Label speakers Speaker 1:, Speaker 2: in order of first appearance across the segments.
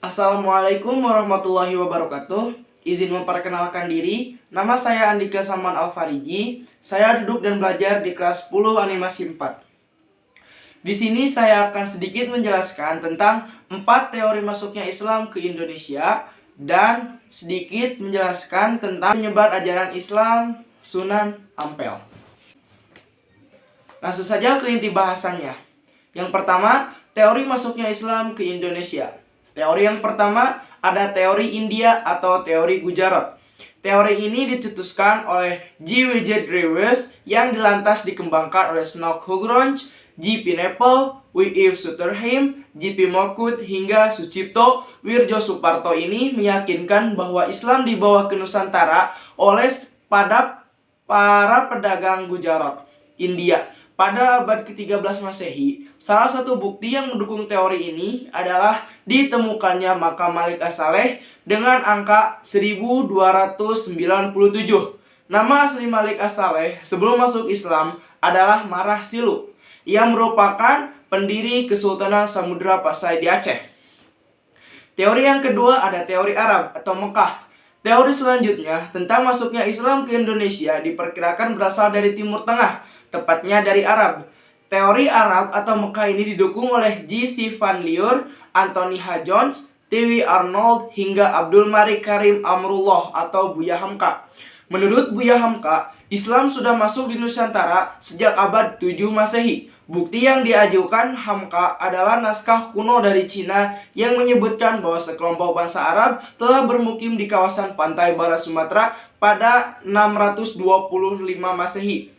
Speaker 1: Assalamualaikum warahmatullahi wabarakatuh. Izin memperkenalkan diri, nama saya Andika Saman Alfariji. Saya duduk dan belajar di kelas 10 animasi 4. Di sini saya akan sedikit menjelaskan tentang 4 teori masuknya Islam ke Indonesia dan sedikit menjelaskan tentang penyebar ajaran Islam Sunan Ampel. Langsung saja ke inti bahasannya. Yang pertama, teori masuknya Islam ke Indonesia. Teori yang pertama ada teori India atau teori Gujarat. Teori ini dicetuskan oleh J.W.J. Drewes yang dilantas dikembangkan oleh Snow Hugronj, J.P. Nepal, W.F. Sutherheim, J.P. Morkut hingga Sucipto Wirjo Suparto ini meyakinkan bahwa Islam dibawa ke Nusantara oleh pada para pedagang Gujarat, India. Pada abad ke-13 Masehi, salah satu bukti yang mendukung teori ini adalah ditemukannya makam Malik As-Saleh dengan angka 1297. Nama asli Malik As-Saleh sebelum masuk Islam adalah Marah Silu, yang merupakan pendiri Kesultanan Samudra Pasai di Aceh. Teori yang kedua ada teori Arab atau Mekah. Teori selanjutnya tentang masuknya Islam ke Indonesia diperkirakan berasal dari Timur Tengah, tepatnya dari Arab. Teori Arab atau Mekah ini didukung oleh J.C. Van Lier, Anthony H. Jones, T.W. Arnold, hingga Abdul Malik Karim Amrullah atau Buya Hamka. Menurut Buya Hamka, Islam sudah masuk di Nusantara sejak abad 7 Masehi. Bukti yang diajukan Hamka adalah naskah kuno dari Cina yang menyebutkan bahwa sekelompok bangsa Arab telah bermukim di kawasan pantai barat Sumatera pada 625 Masehi.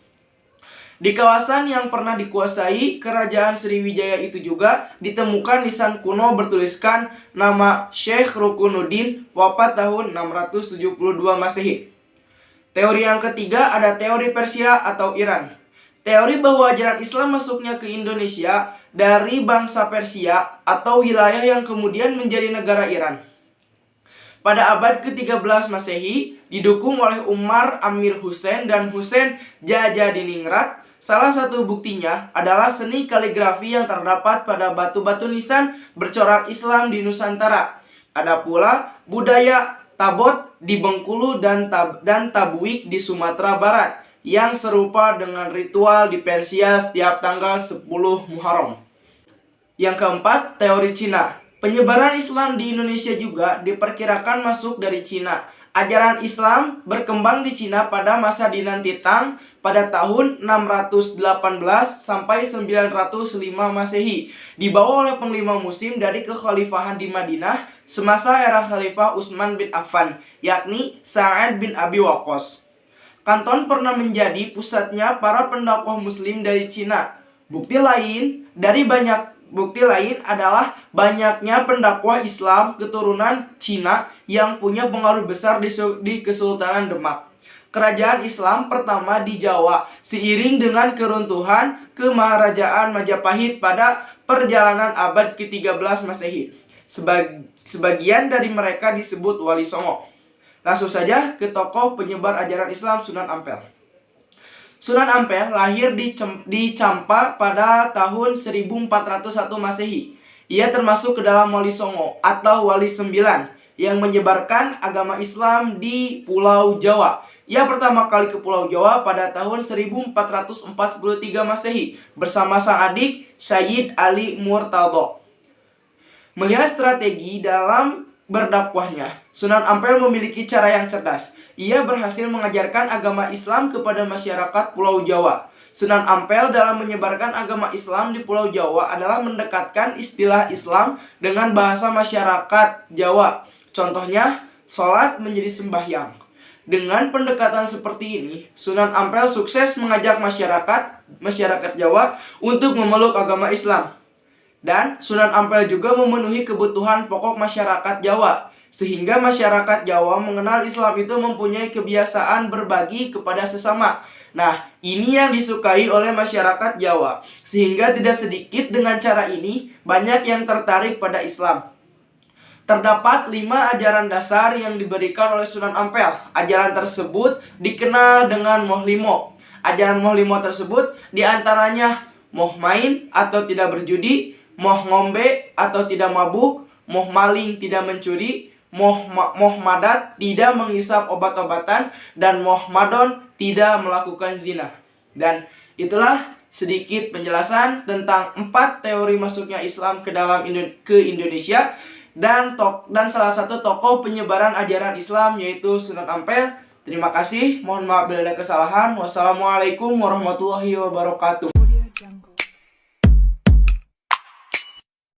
Speaker 1: Di kawasan yang pernah dikuasai Kerajaan Sriwijaya itu juga ditemukan nisan kuno bertuliskan nama Syekh Rukunuddin wafat tahun 672 Masehi. Teori yang ketiga ada teori Persia atau Iran. Teori bahwa ajaran Islam masuknya ke Indonesia dari bangsa Persia atau wilayah yang kemudian menjadi negara Iran. Pada abad ke-13 Masehi, didukung oleh Umar Amir Hussein dan Hussein Jajadiningrat. Salah satu buktinya adalah seni kaligrafi yang terdapat pada batu-batu nisan bercorak Islam di Nusantara. Ada pula budaya Tabot di Bengkulu dan Tabuik di Sumatera Barat yang serupa dengan ritual di Persia setiap tanggal 10 Muharram. Yang keempat, teori Cina. Penyebaran Islam di Indonesia juga diperkirakan masuk dari Cina. Ajaran Islam berkembang di Cina pada masa dinasti Tang pada tahun 618 sampai 905 Masehi, dibawa oleh panglima muslim dari kekhalifahan di Madinah semasa era Khalifah Utsman bin Affan, yakni Sa'ad bin Abi Waqqas. Kanton pernah menjadi pusatnya para pendakwah muslim dari Cina. Bukti lain adalah banyaknya pendakwah Islam keturunan Cina yang punya pengaruh besar di Kesultanan Demak, kerajaan Islam pertama di Jawa, seiring dengan keruntuhan Kemaharajaan Majapahit pada perjalanan abad ke-13 Masehi. Sebagian dari mereka disebut Wali Songo. Langsung saja ke tokoh penyebar ajaran Islam Sunan Ampel. Sunan Ampel lahir di Campa pada tahun 1401 Masehi. Ia termasuk ke dalam Wali Songo atau Wali Sembilan yang menyebarkan agama Islam di Pulau Jawa. Ia pertama kali ke Pulau Jawa pada tahun 1443 Masehi bersama sang adik Sayyid Ali Murtadho. Melihat strategi dalam berdakwahnya, Sunan Ampel memiliki cara yang cerdas. Ia berhasil mengajarkan agama Islam kepada masyarakat Pulau Jawa. Sunan Ampel dalam menyebarkan agama Islam di Pulau Jawa adalah mendekatkan istilah Islam dengan bahasa masyarakat Jawa. Contohnya, sholat menjadi sembahyang. Dengan pendekatan seperti ini, Sunan Ampel sukses mengajak masyarakat Jawa untuk memeluk agama Islam. Dan Sunan Ampel juga memenuhi kebutuhan pokok masyarakat Jawa, sehingga masyarakat Jawa mengenal Islam itu mempunyai kebiasaan berbagi kepada sesama. Nah, ini yang disukai oleh masyarakat Jawa, sehingga tidak sedikit dengan cara ini banyak yang tertarik pada Islam. Terdapat 5 ajaran dasar yang diberikan oleh Sunan Ampel. Ajaran tersebut dikenal dengan Moh Limo. Ajaran Moh Limo tersebut diantaranya moh main atau tidak berjudi, moh ngombe atau tidak mabuk, moh maling tidak mencuri, moh madat tidak menghisap obat-obatan, dan moh madon tidak melakukan zina. Dan itulah sedikit penjelasan tentang 4 teori masuknya Islam ke dalam Indonesia dan salah satu tokoh penyebaran ajaran Islam yaitu Sunan Ampel. Terima kasih, mohon maaf bila ada kesalahan. Wassalamualaikum warahmatullahi wabarakatuh.